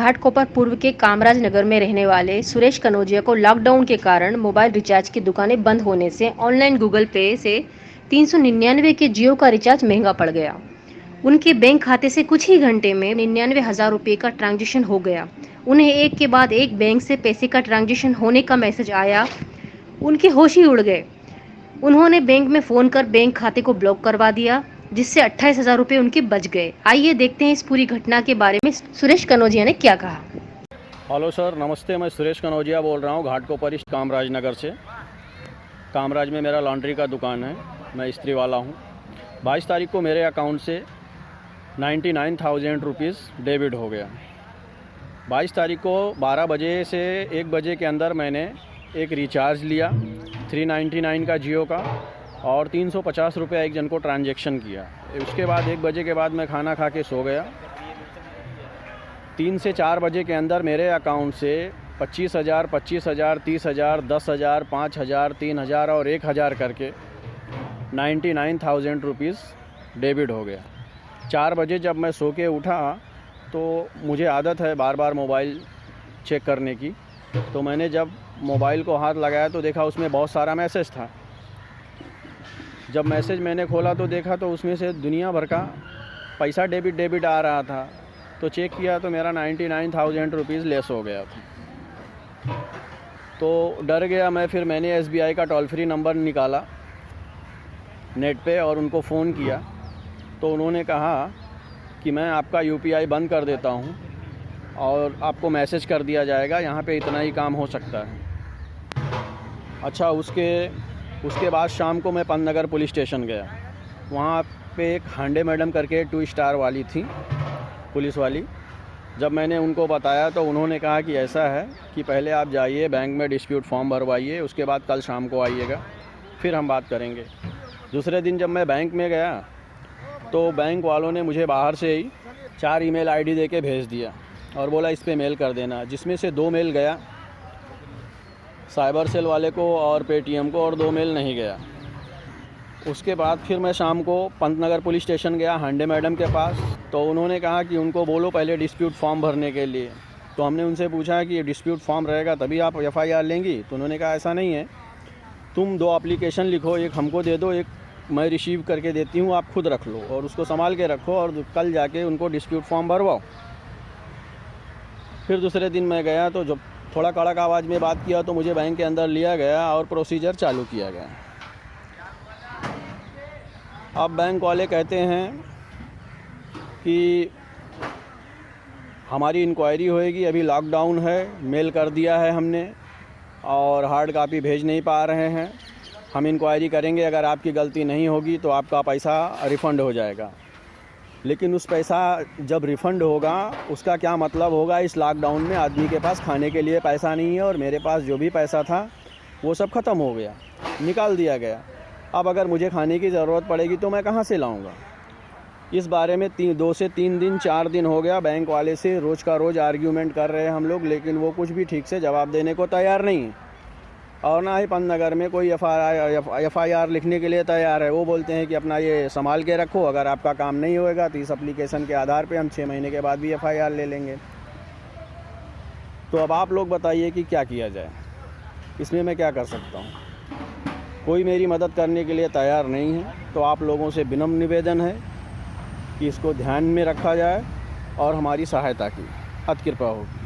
घाटकोपर पूर्व के कामराज नगर में रहने वाले सुरेश कनौजिया को लॉकडाउन के कारण मोबाइल रिचार्ज की दुकानें बंद होने से ऑनलाइन गूगल पे से 399 के जियो का रिचार्ज महंगा पड़ गया। उनके बैंक खाते से कुछ ही घंटे में 99,000 रुपये का ट्रांजैक्शन हो गया। उन्हें एक के बाद एक बैंक से पैसे का ट्रांजैक्शन होने का मैसेज आया। उनके होश ही उड़ गए। उन्होंने बैंक में फ़ोन कर बैंक खाते को ब्लॉक करवा दिया, जिससे 28,000 रुपये उनके बच गए। आइए देखते हैं इस पूरी घटना के बारे में सुरेश कनौजिया ने क्या कहा। हेलो सर, नमस्ते। मैं सुरेश कनौजिया बोल रहा हूँ घाटकोपर ईस्ट कामराज नगर से। कामराज में मेरा लॉन्ड्री का दुकान है, मैं इस्त्री वाला हूँ। 22 तारीख को मेरे अकाउंट से 99,000 रुपीज़ डेबिट हो गया। 22 तारीख को 12 बजे से 1 बजे के अंदर मैंने एक रिचार्ज लिया 399 का जियो का और 350 रुपये एक जन को ट्रांजैक्शन किया। उसके बाद 1 बजे के बाद मैं खाना खा के सो गया। 3 से 4 बजे के अंदर मेरे अकाउंट से 25,000, 25,000, 30,000, 10,000, 5,000, 3,000 और 1,000 करके 99,000 रुपीज़ डेबिट हो गया। 4 बजे जब मैं सो के उठा तो मुझे आदत है बार बार मोबाइल चेक करने की, तो मैंने जब मोबाइल को हाथ लगाया तो देखा उसमें बहुत सारा मैसेज था। जब मैसेज मैंने खोला तो देखा तो उसमें से दुनिया भर का पैसा डेबिट आ रहा था। तो चेक किया तो मेरा 99,000 रुपीज़ लेस हो गया था। तो डर गया मैं, फिर मैंने SBI का टोल फ्री नंबर निकाला नेट पे और उनको फ़ोन किया। तो उन्होंने कहा कि मैं आपका UPI बंद कर देता हूँ और आपको मैसेज कर दिया जाएगा, यहाँ पे इतना ही काम हो सकता है। अच्छा, उसके बाद शाम को मैं पंतनगर पुलिस स्टेशन गया। वहाँ पे एक हांडे मैडम करके 2 स्टार वाली थी, पुलिस वाली। जब मैंने उनको बताया तो उन्होंने कहा कि ऐसा है कि पहले आप जाइए बैंक में डिस्प्यूट फॉर्म भरवाइए, उसके बाद कल शाम को आइएगा, फिर हम बात करेंगे। दूसरे दिन जब मैं बैंक में गया तो बैंक वालों ने मुझे बाहर से ही 4 ईमेल ID दे के भेज दिया और बोला इस पे मेल कर देना, जिसमें से 2 मेल गया साइबर सेल वाले को और पेटीएम को और 2 मेल नहीं गया। उसके बाद फिर मैं शाम को पंतनगर पुलिस स्टेशन गया हांडे मैडम के पास। तो उन्होंने कहा कि उनको बोलो पहले डिस्प्यूट फॉर्म भरने के लिए। तो हमने उनसे पूछा कि डिस्प्यूट फॉर्म रहेगा तभी आप FIR लेंगी। तो उन्होंने कहा ऐसा नहीं है, तुम 2 एप्लीकेशन लिखो, एक हमको दे दो, एक मैं रिसीव करके देती हूँ, आप खुद रख लो और उसको संभाल के रखो और कल जाके उनको डिस्प्यूट फॉर्म भरवाओ। फिर दूसरे दिन मैं गया तो जब थोड़ा कड़क आवाज़ में बात किया तो मुझे बैंक के अंदर लिया गया और प्रोसीजर चालू किया गया। अब बैंक वाले कहते हैं कि हमारी इंक्वायरी होएगी, अभी लॉकडाउन है, मेल कर दिया है हमने और हार्ड कॉपी भेज नहीं पा रहे हैं, हम इंक्वायरी करेंगे, अगर आपकी गलती नहीं होगी तो आपका पैसा रिफ़ंड हो जाएगा। लेकिन उस पैसा जब रिफ़ंड होगा उसका क्या मतलब होगा? इस लॉकडाउन में आदमी के पास खाने के लिए पैसा नहीं है और मेरे पास जो भी पैसा था वो सब ख़त्म हो गया, निकाल दिया गया। अब अगर मुझे खाने की ज़रूरत पड़ेगी तो मैं कहाँ से लाऊंगा? इस बारे में 2 से 3 दिन 4 दिन हो गया बैंक वाले से रोज़ का रोज़ आर्ग्यूमेंट कर रहे हैं हम लोग, लेकिन वो कुछ भी ठीक से जवाब देने को तैयार नहीं है और ना ही पंतनगर में कोई FIR लिखने के लिए तैयार है। वो बोलते हैं कि अपना ये संभाल के रखो, अगर आपका काम नहीं होएगा तो इस एप्लीकेशन के आधार पे हम 6 महीने के बाद भी FIR ले लेंगे। तो अब आप लोग बताइए कि क्या किया जाए, इसमें मैं क्या कर सकता हूँ? कोई मेरी मदद करने के लिए तैयार नहीं है। तो आप लोगों से विनम्र निवेदन है कि इसको ध्यान में रखा जाए और हमारी सहायता की अति कृपा होगी।